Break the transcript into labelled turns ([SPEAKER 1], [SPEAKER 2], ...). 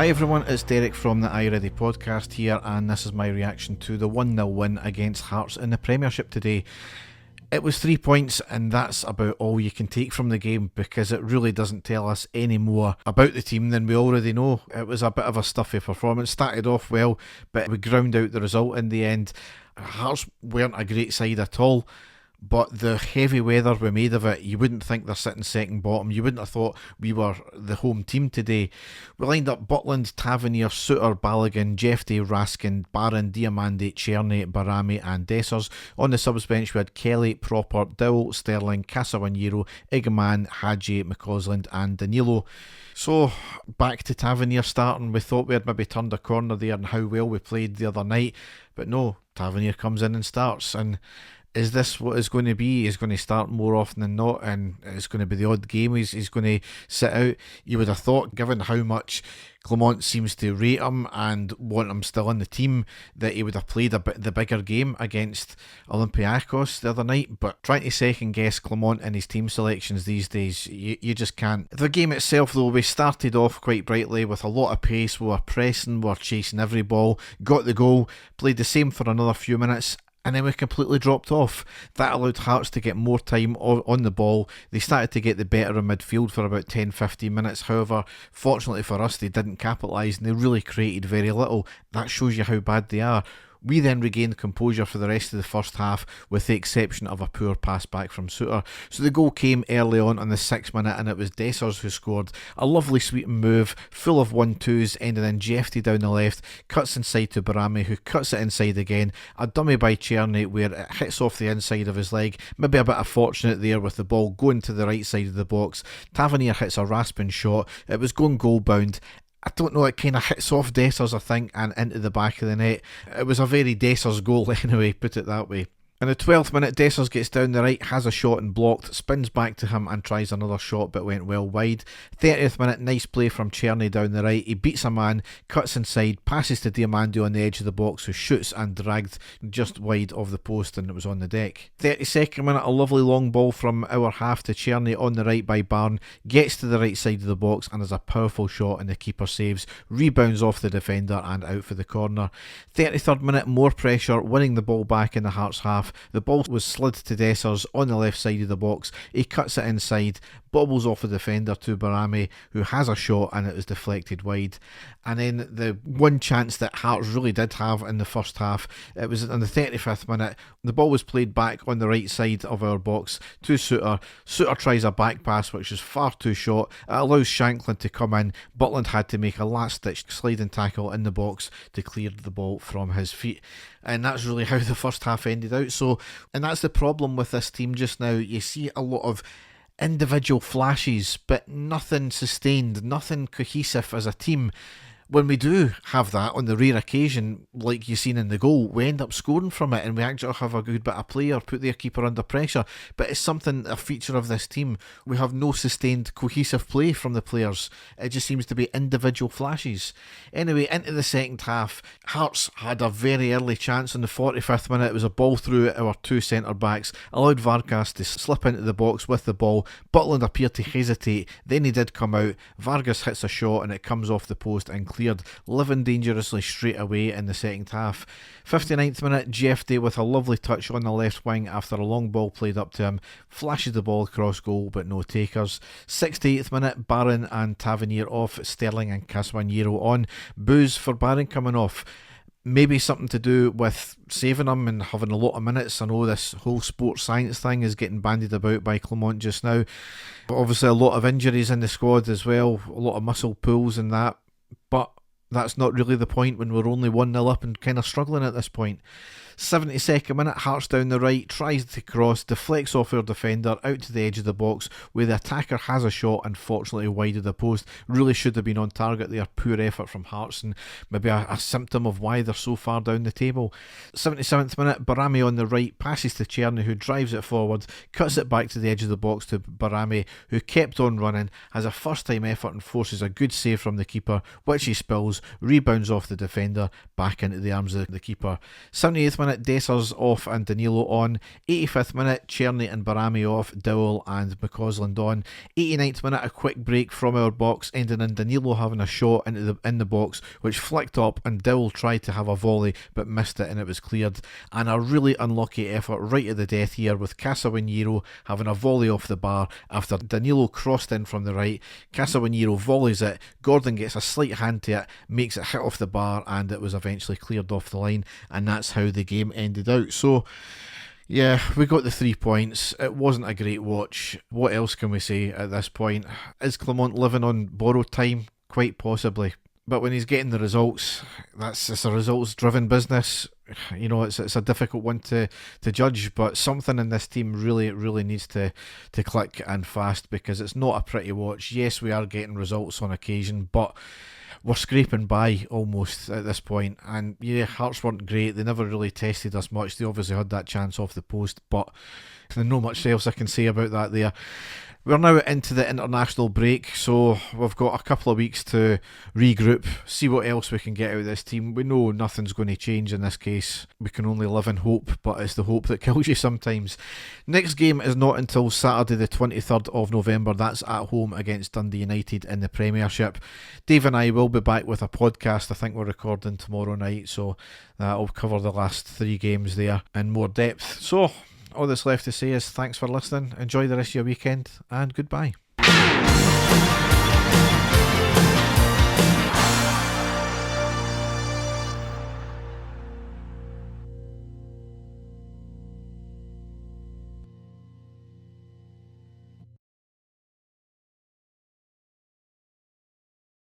[SPEAKER 1] Hi everyone, it's Derek from the iReady podcast here, and this is my reaction to the 1-0 win against Hearts in the Premiership today. It was 3 points, and that's about all you can take from the game because it really doesn't tell us any more about the team than we already know. It was a bit of a stuffy performance, started off well, but we ground out the result in the end. Hearts weren't a great side at all, but the heavy weather we made of it, you wouldn't think they're sitting second bottom. You wouldn't have thought we were the home team today. We lined up Butland, Tavernier, Souttar, Balogun, Jefté, Raskin, Barron, Diamande, Czerny, Barami and Dessers. On the subs bench we had Kelly, Proper, Dowell, Sterling, Casawaniro, Igaman, Hadji, McCausland and Danilo. So back to Tavernier starting. We thought we had maybe turned a corner there and how well we played the other night, but no, Tavernier comes in and starts. And is this what it's going to be? He's going to start more often than not, and it's going to be the odd game he's going to sit out. You would have thought, given how much Clement seems to rate him and want him still in the team, that he would have played the bigger game against Olympiacos the other night. But trying to second guess Clement in his team selections these days, you just can't. The game itself though, we started off quite brightly with a lot of pace. We were pressing, we were chasing every ball, got the goal, played the same for another few minutes, and then we completely dropped off. That allowed Hearts to get more time on the ball. They started to get the better in midfield for about 10-15 minutes. However, fortunately for us, they didn't capitalise and they really created very little. That shows you how bad they are. We then regained composure for the rest of the first half, with the exception of a poor pass back from Souttar. So the goal came early on the 6th minute, and it was Dessers who scored. A lovely sweeping move, full of 1-2s, ending in Jefté down the left, cuts inside to Barami, who cuts it inside again. A dummy by Czerny where it hits off the inside of his leg. Maybe a bit of fortunate there with the ball going to the right side of the box. Tavernier hits a rasping shot. It was going goal bound. I don't know, it kind of hits off Dessers, I think, and into the back of the net. It was a very Dessers goal anyway, put it that way. In the 12th minute, Dessers gets down the right, has a shot and blocked, spins back to him and tries another shot but went well wide. 30th minute, nice play from Czerny down the right. He beats a man, cuts inside, passes to Diamande on the edge of the box, who shoots and dragged just wide of the post, and it was on the deck. 32nd minute, a lovely long ball from our half to Czerny on the right by Barn, gets to the right side of the box and has a powerful shot and the keeper saves, rebounds off the defender and out for the corner. 33rd minute, more pressure, winning the ball back in the Hearts half. The ball was slid to Dessers on the left side of the box. He cuts it inside, bobbles off the defender to Barami, who has a shot and it was deflected wide. And then the one chance that Hearts really did have in the first half, it was in the 35th minute. The ball was played back on the right side of our box to Souttar. Souttar tries a back pass which is far too short. It allows Shankland to come in. Butland had to make a last ditch sliding tackle in the box to clear the ball from his feet. And that's really how the first half ended out. And that's the problem with this team just now. You see a lot of individual flashes, but nothing sustained, nothing cohesive as a team. When we do have that on the rare occasion, like you've seen in the goal, we end up scoring from it and we actually have a good bit of play or put their keeper under pressure. But it's a feature of this team. We have no sustained cohesive play from the players. It just seems to be individual flashes. Anyway, into the second half, Hearts had a very early chance in the 45th minute. It was a ball through at our two centre backs, allowed Vargas to slip into the box with the ball. Butland appeared to hesitate, then he did come out. Vargas hits a shot and it comes off the post and cleared, living dangerously straight away in the second half. 59th minute, Jefté with a lovely touch on the left wing after a long ball played up to him, flashes the ball across goal but no takers. 68th minute, Barron and Tavernier off, Sterling and Casawaniro on. Boos for Barron coming off. Maybe something to do with saving him and having a lot of minutes. I know this whole sports science thing is getting bandied about by Clement just now, but obviously a lot of injuries in the squad as well, a lot of muscle pulls and that, but that's not really the point when we're only 1-0 up and kind of struggling at this point. 72nd minute, Hearts down the right, tries to cross, deflects off our defender out to the edge of the box where the attacker has a shot, unfortunately wide of the post. Really should have been on target there. Poor effort from Hearts and maybe a symptom of why they're so far down the table. 77th minute, Barami on the right, passes to Czerny, who drives it forward, cuts it back to the edge of the box to Barami, who kept on running, has a first time effort and forces a good save from the keeper, which he spills, rebounds off the defender, back into the arms of the keeper. 78th minute, minute, Dessers off and Danilo on. 85th minute, Czerny and Barami off, Dowell and McCausland on. 89th minute, a quick break from our box, ending in Danilo having a shot in the box, which flicked up, and Dowell tried to have a volley but missed it and it was cleared. And a really unlucky effort right at the death here with Casawaniro having a volley off the bar after Danilo crossed in from the right. Casawaniro volleys it, Gordon gets a slight hand to it, makes it hit off the bar, and it was eventually cleared off the line, and that's how the game ended out. So yeah, we got the 3 points. It wasn't a great watch. What else can we say at this point? Is Clermont living on borrowed time? Quite possibly. But when he's getting the results, it's a results driven business. You know, it's a difficult one to judge, but something in this team really needs to click and fast, because it's not a pretty watch. Yes, we are getting results on occasion, but we're scraping by almost at this point. And yeah, Hearts weren't great. They never really tested us much. They obviously had that chance off the post, but there's not much else I can say about that there. We're now into the international break, so we've got a couple of weeks to regroup, see what else we can get out of this team. We know nothing's going to change in this case. We can only live in hope, but it's the hope that kills you sometimes. Next game is not until Saturday the 23rd of November. That's at home against Dundee United in the Premiership. Dave and I will be back with a podcast. I think we're recording tomorrow night, so that'll cover the last 3 games there in more depth. So all that's left to say is thanks for listening, enjoy the rest of your weekend, and goodbye.